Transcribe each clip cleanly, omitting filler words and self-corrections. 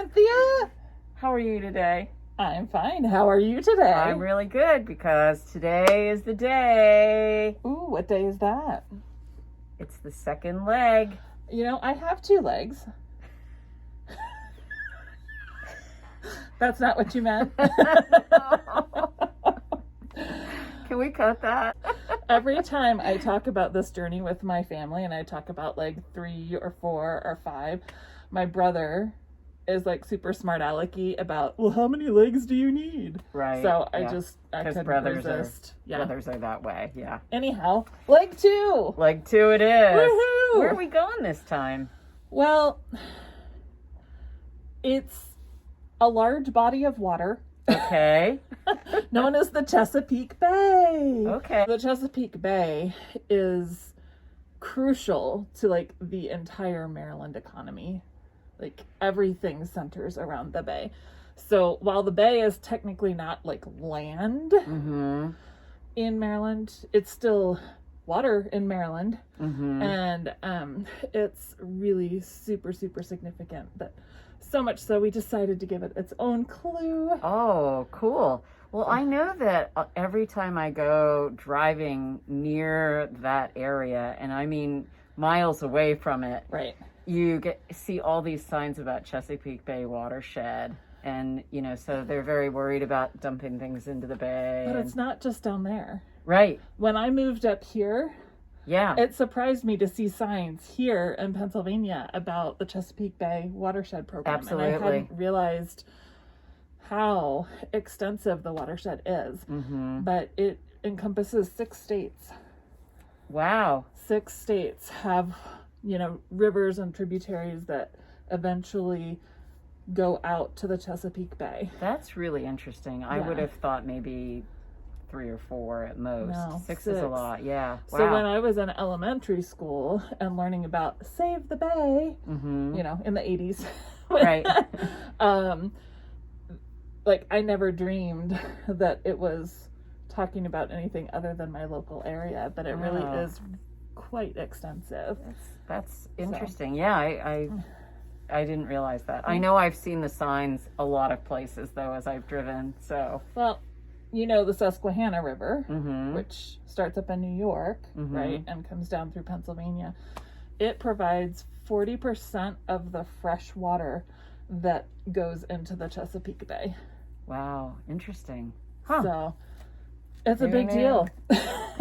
Cynthia. How are you today? I'm fine. How are you today? I'm really good because today is the day. Ooh, what day is that? It's the second leg. You know, I have 2 legs. That's not what you meant. Can we cut that? Every time I talk about this journey with my family and I talk about like 3 or 4 or 5, my brother is like super smart alecky about, well, how many legs do you need? Right. So I Because couldn't brothers resist. brothers are that way. Yeah. Anyhow, leg 2. Leg 2 it is. Woohoo! Where are we going this time? Well, it's a large body of water Okay. known as the Chesapeake Bay. Okay. The Chesapeake Bay is crucial to like the entire Maryland economy. Like everything centers around the bay. So while the bay is technically not like land Mm-hmm. in Maryland, it's still water in Maryland. Mm-hmm. And it's really super, super significant that so much so we decided to give it its own clue. Oh, cool. Well, I know that every time I go driving near that area, and I mean miles away from it, Right. you see all these signs about Chesapeake Bay watershed. And, you know, so they're very worried about dumping things into the bay. But it's not just down there. Right. When I moved up here, Yeah. it surprised me to see signs here in Pennsylvania about the Chesapeake Bay watershed program. Absolutely. And I hadn't realized how extensive the watershed is. Mm-hmm. But it encompasses 6 states. Wow. 6 states have, you know, rivers and tributaries that eventually go out to the Chesapeake Bay. That's really interesting. I Yeah. would have thought maybe 3 or 4 at most. No, 6 is a 6. lot. Yeah. Wow. So when I was in elementary school and learning about Save the Bay, Mm-hmm. you know, in the 80s, Right. like I never dreamed that it was talking about anything other than my local area, but it really Wow. is quite extensive. That's interesting. Yeah, I didn't realize that. I know I've seen the signs a lot of places though as I've driven. So. Well, you know the Susquehanna River, Mm-hmm. which starts up in New York, Mhm. right, and comes down through Pennsylvania. It provides 40% of the fresh water that goes into the Chesapeake Bay. Wow. Interesting. Huh. So it's a Very big deal.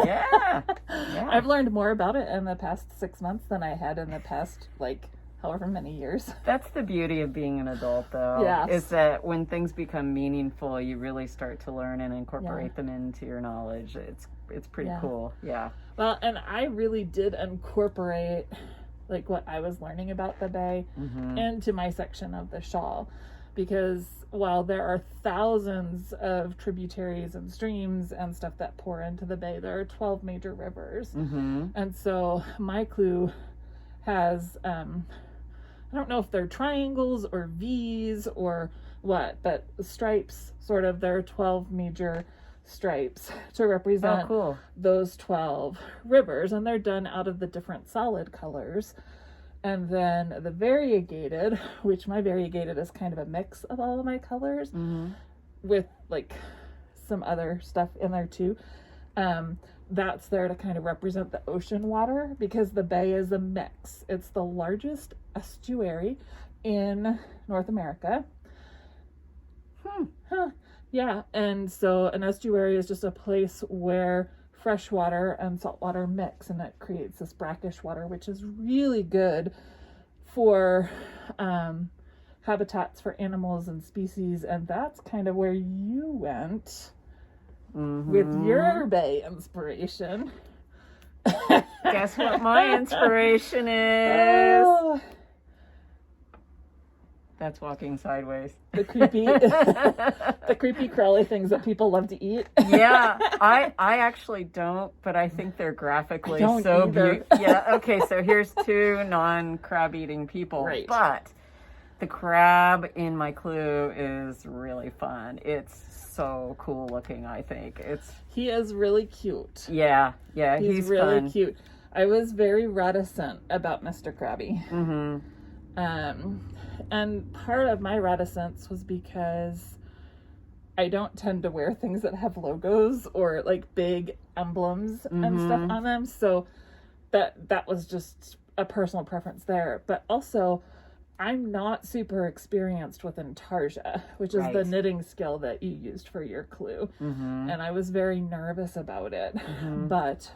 Yeah. Yeah. I've learned more about it in the past 6 months than I had in the past, like, however many years. That's the beauty of being an adult, though. Yes. Is that when things become meaningful, you really start to learn and incorporate Yeah. them into your knowledge. It's pretty Yeah. cool. Yeah. Well, and I really did incorporate, like, what I was learning about the bay Mm-hmm. into my section of the shawl. Because while there are thousands of tributaries and streams and stuff that pour into the bay, there are 12 major rivers. Mm-hmm. And so my clue has, I don't know if they're triangles or V's or what, but stripes, sort of, there are 12 major stripes to represent Oh, cool. those 12 rivers, and they're done out of the different solid colors. And then the variegated, which my variegated is kind of a mix of all of my colors Mm-hmm. with like some other stuff in there too. That's there to kind of represent the ocean water because the bay is a mix. It's the largest estuary in North America. Yeah, and so an estuary is just a place where fresh water and salt water mix, and it creates this brackish water, which is really good for habitats for animals and species. And that's kind of where you went Mm-hmm. with your bay inspiration. Guess what my inspiration is? Oh, That's walking sideways. the creepy, the creepy crawly things that people love to eat. Yeah, I actually don't, but I think they're graphically I don't so either. beautiful. Yeah, okay, so here's 2 non-crab eating people. Right. But the crab in my clue is really fun. It's so cool looking, I think. He is really cute. Yeah, He's really fun. cute. I was very reticent about Mr. Krabby. Mm-hmm. And part of my reticence was because I don't tend to wear things that have logos or like big emblems and stuff on them. So that was just a personal preference there. But also, I'm not super experienced with intarsia, which is the knitting skill that you used for your clue. And I was very nervous about it. But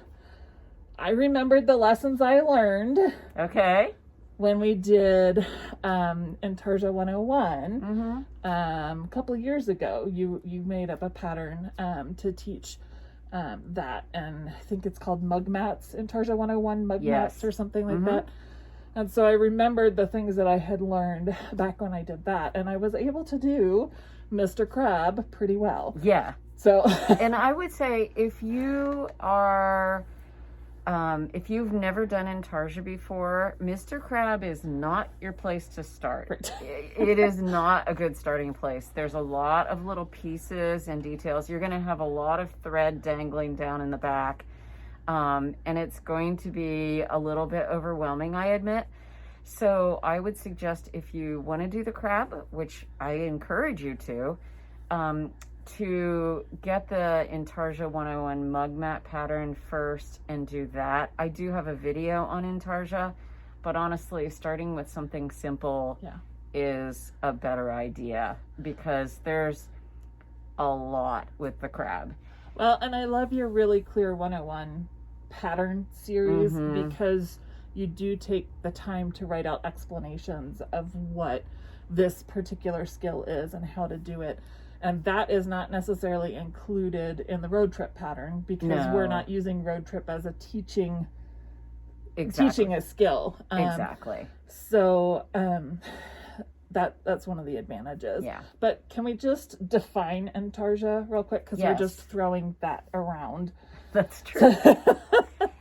I remembered the lessons I learned. Okay. When we did Intarsia 101 a couple of years ago. You made up a pattern to teach that, and I think it's called Mug Mats, Intarsia 101 Mug Mats or something like that. And so I remembered the things that I had learned back when I did that, and I was able to do Mr. Crab pretty well. Yeah. So, and I would say if you are, if you've never done Intarsia before, Mr. Crab is not your place to start. Right. It is not a good starting place. There's a lot of little pieces and details. You're going to have a lot of thread dangling down in the back. And it's going to be a little bit overwhelming, I admit. So I would suggest, if you want to do the crab, which I encourage you to get the Intarsia 101 mug mat pattern first and do that. I do have a video on Intarsia, but honestly, starting with something simple is a better idea because there's a lot with the crab. Well, and I love your Really Clear 101 pattern series because you do take the time to write out explanations of what this particular skill is and how to do it. And that is not necessarily included in the road trip pattern because we're not using road trip as a teaching a skill. Exactly. So that's one of the advantages. Yeah. But can we just define Intarsia real quick? Because we're just throwing that around. That's true.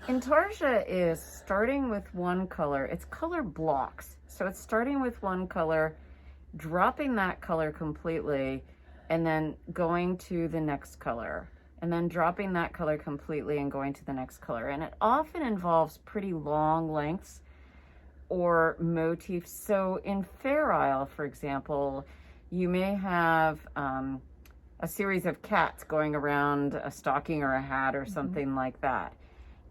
Intarsia is starting with one color. It's color blocks. So it's starting with one color, dropping that color completely, and then going to the next color. And then dropping that color completely and going to the next color. And it often involves pretty long lengths or motifs. So in Fair Isle, for example, you may have a series of cats going around a stocking or a hat or something like that.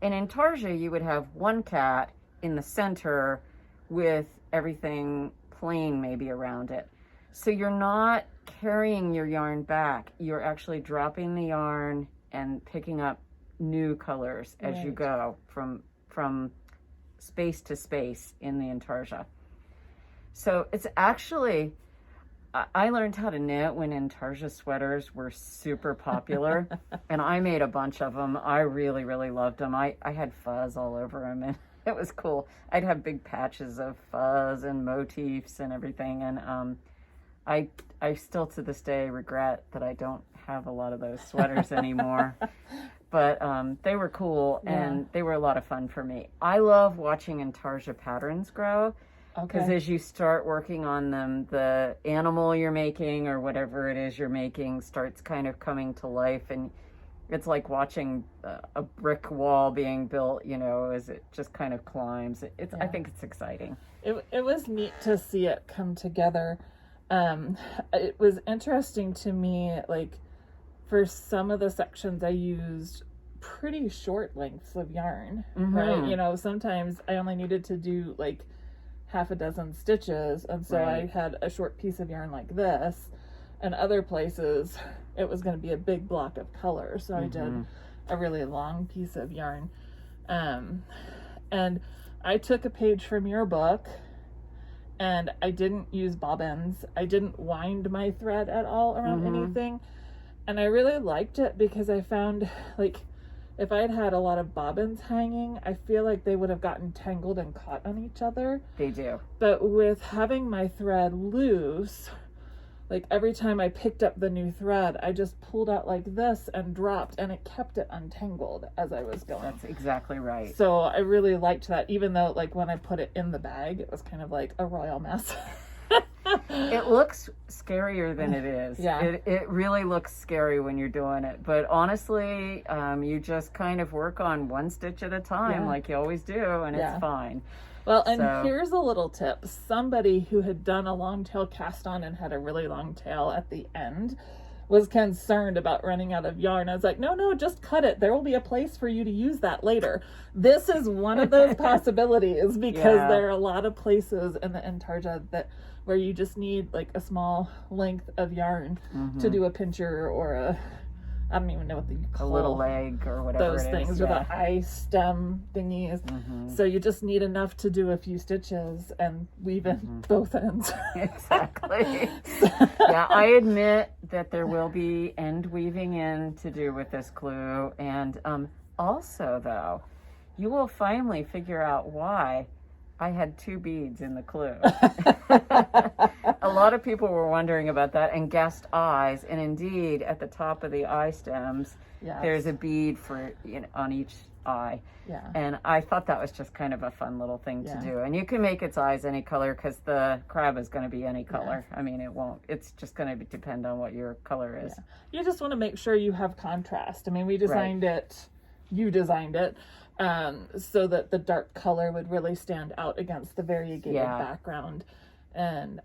And in Intarsia, you would have one cat in the center with everything plain maybe around it. So you're not carrying your yarn back. You're actually dropping the yarn and picking up new colors as you go from space to space in the Intarsia. So it's actually, I learned how to knit when Intarsia sweaters were super popular, and I made a bunch of them. I really, really loved them. I had fuzz all over them, and it was cool. I'd have big patches of fuzz and motifs and everything, and I still to this day regret that I don't have a lot of those sweaters anymore. But they were cool, and they were a lot of fun for me. I love watching Intarsia patterns grow. Because as you start working on them, the animal you're making or whatever it is you're making starts kind of coming to life. And it's like watching a brick wall being built, you know, as it just kind of climbs. I think it's exciting. It was neat to see it come together. It was interesting to me, like, for some of the sections I used pretty short lengths of yarn, right? You know, sometimes I only needed to do like half a dozen stitches, and so I had a short piece of yarn like this, and other places it was going to be a big block of color, so I did a really long piece of yarn. And I took a page from your book, and I didn't use bobbins. I didn't wind my thread at all around anything, and I really liked it because I found, like, if I had had a lot of bobbins hanging, I feel like they would have gotten tangled and caught on each other. They do. But with having my thread loose, like every time I picked up the new thread, I just pulled out like this and dropped, and it kept it untangled as I was going. That's exactly right. So I really liked that, even though like when I put it in the bag, it was kind of like a royal mess. It looks scarier than it is. Yeah. It really looks scary when you're doing it. But honestly, you just kind of work on one stitch at a time like you always do, and it's fine. Well, and So- here's a little tip. Somebody who had done a long tail cast on and had a really long tail at the end was concerned about running out of yarn. I was like, no, just cut it. There will be a place for you to use that later. This is one of those possibilities because Yeah. there are a lot of places in the intarsia that where you just need like a small length of yarn to do a pincher or a, I don't even know what you a call little leg or whatever those it things, is. or Yeah. the eye stem thingies. So you just need enough to do a few stitches and weave in both ends. Exactly. Yeah, I admit that there will be end weaving in to do with this clue. And also, though, you will finally figure out why I had 2 beads in the clue. A lot of people were wondering about that and guessed eyes. And indeed, at the top of the eye stems, Yes. there's a bead on each eye. Yeah. And I thought that was just kind of a fun little thing Yeah. to do. And you can make its eyes any color because the crab is going to be any color. I mean, it's just going to depend on what your color is. You just want to make sure you have contrast. I mean, we designed it, you designed it, so that the dark color would really stand out against the variegated Yeah. background. And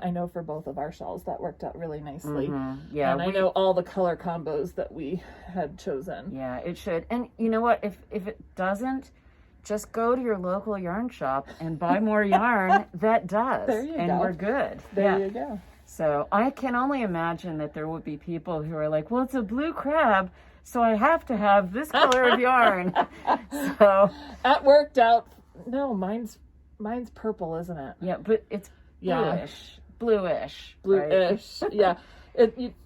I know for both of our shawls that worked out really nicely. Yeah, And I know all the color combos that we had chosen. Yeah, it should. And you know what? If it doesn't, just go to your local yarn shop and buy more yarn that does. There you and go. we're good. There Yeah. you go. So I can only imagine that there would be people who are like, well, it's a blue crab, so I have to have this color of yarn. So That worked out. No, mine's purple, isn't it? yeah, but it's Yeah. bluish. right? Bluish. Yeah.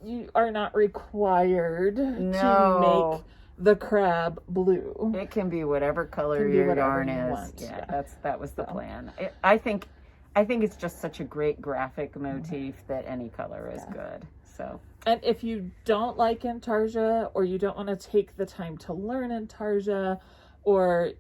You are not required to No. make the crab blue. It can be whatever color Can be your whatever yarn you is. want, Yeah, yeah. that was the plan. I think it's just such a great graphic motif that any color is good. So And if you don't like intarsia, or you don't want to take the time to learn intarsia, or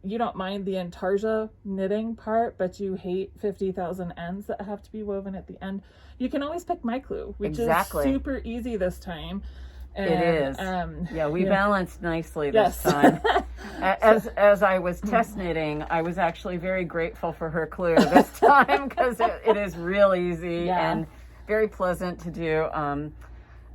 you don't mind the intarsia knitting part, but you hate 50,000 ends that have to be woven at the end, you can always pick my clue, which Exactly. is super easy this time. And, it is. Yeah, we yeah. balanced nicely this Yes. time. As I was test knitting, I was actually very grateful for her clue this time because it is real easy Yeah. and very pleasant to do.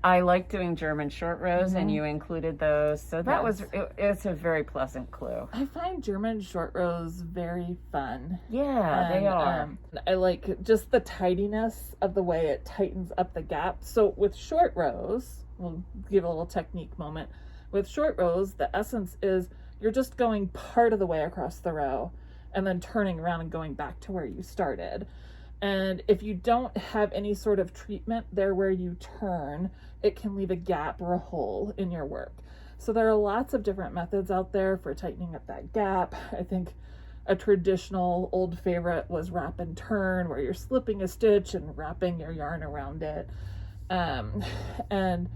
I like doing German short rows, and you included those, so that was it's a very pleasant clue. I find German short rows very fun. Yeah, they And, are. I like just the tidiness of the way it tightens up the gap. So with short rows, we'll give a little technique moment. With short rows, the essence is you're just going part of the way across the row and then turning around and going back to where you started. And if you don't have any sort of treatment there where you turn, it can leave a gap or a hole in your work. So there are lots of different methods out there for tightening up that gap. I think a traditional old favorite was wrap and turn, where you're slipping a stitch and wrapping your yarn around it. And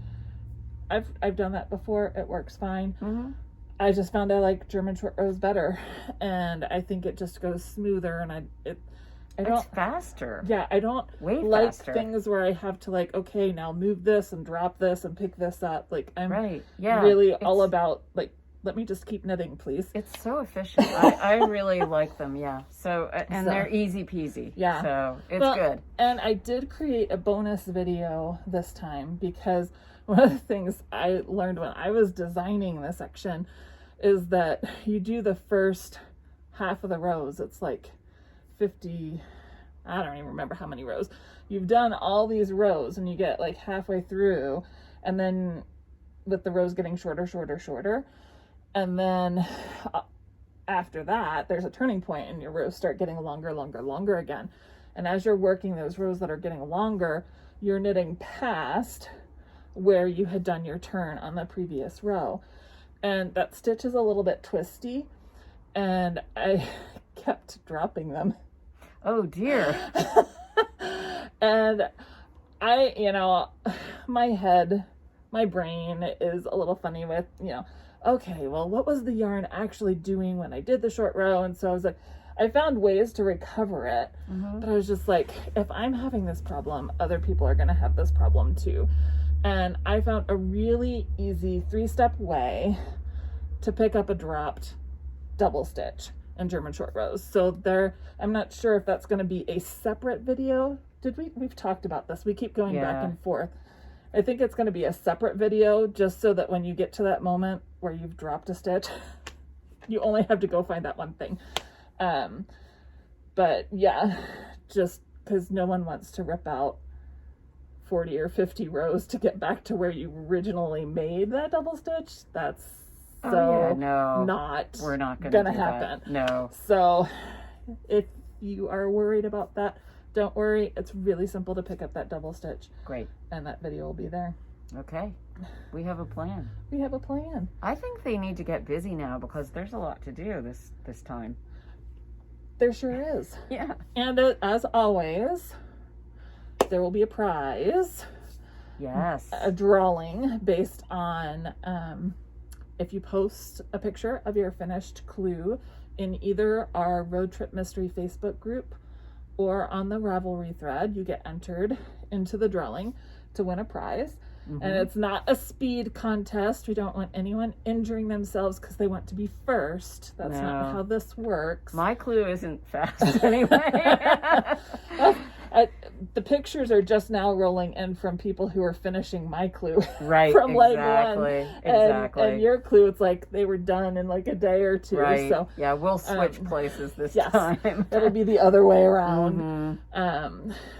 I've done that before. It works fine. I just found I like German short rows better, and I think it just goes smoother. And I It's don't. faster. Yeah, I don't Way like faster. things where I have to like, okay, now move this and drop this and pick this up. Like I'm Right. Yeah. really all it's- about like, let me just keep knitting, please. It's so efficient. I really like them. Yeah. So and So- they're easy peasy. Yeah. So it's Well, good. And I did create a bonus video this time because one of the things I learned when I was designing this section is that you do the first half of the rows. It's like 50, I don't even remember how many rows. You've done all these rows and you get like halfway through, and then with the rows getting shorter. And then after that, there's a turning point and your rows start getting longer again. And as you're working those rows that are getting longer, you're knitting past where you had done your turn on the previous row. And that stitch is a little bit twisty, and I kept dropping them. Oh dear. And my brain is a little funny with, okay, well, what was the yarn actually doing when I did the short row? And so I was like, I found ways to recover it, but I was just like, if I'm having this problem, other people are going to have this problem too. And I found a really easy 3-step way to pick up a dropped double stitch. and German short rose. So I'm not sure if that's going to be a separate video. We've talked about this. We keep going back and forth. I think it's going to be a separate video just so that when you get to that moment where you've dropped a stitch, you only have to go find that one thing. But yeah, just because no one wants to rip out 40 or 50 rows to get back to where you originally made that double stitch. That's not we're not gonna happen. That. No. So if you are worried about that, don't worry. It's really simple to pick up that double stitch. Great. And that video will be there. Okay. We have a plan. We have a plan. I think they need to get busy now because there's a lot to do this time. There sure is. Yeah. And as always, there will be a prize. Yes. A drawing based on if you post a picture of your finished clue in either our Road Trip Mystery Facebook group or on the Ravelry thread, you get entered into the drawing to win a prize. And it's not a speed contest. We don't want anyone injuring themselves because they want to be first. That's not how this works. My clue isn't fast anyway. The pictures are just now rolling in from people who are finishing my clue. Right, from leg exactly, one. exactly. And your clue, it's like they were done in like a day or two. Right. So yeah, we'll switch places this yes, time. It'll be the other way around.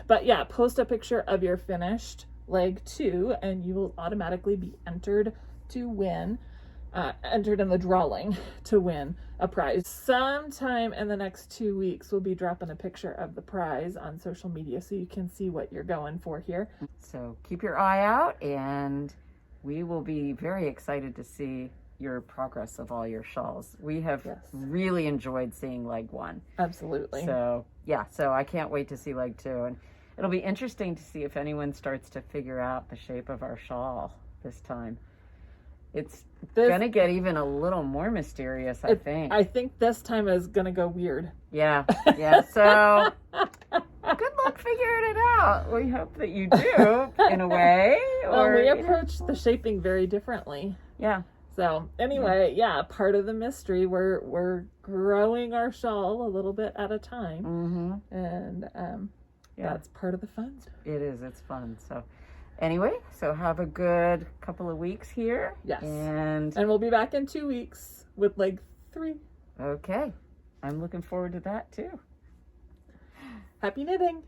But yeah, post a picture of your finished leg 2 and you will automatically be entered to win, entered in the drawing to win a prize. Sometime in the next 2 weeks, we'll be dropping a picture of the prize on social media so you can see what you're going for here. So keep your eye out and we will be very excited to see your progress of all your shawls. We have really enjoyed seeing leg 1. Absolutely. So yeah, so I can't wait to see leg 2. And it'll be interesting to see if anyone starts to figure out the shape of our shawl this time. It's gonna get even a little more mysterious, I think. I think this time is gonna go weird. Yeah, yeah. So good luck figuring it out. We hope that you do, in a way. Well, we approach the shaping very differently. Yeah. So anyway, yeah, part of the mystery, we're growing our shawl a little bit at a time, and that's part of the fun. It is. It's fun. So. Anyway, so have a good couple of weeks here. Yes. And we'll be back in 2 weeks with leg 3. Okay. I'm looking forward to that too. Happy knitting.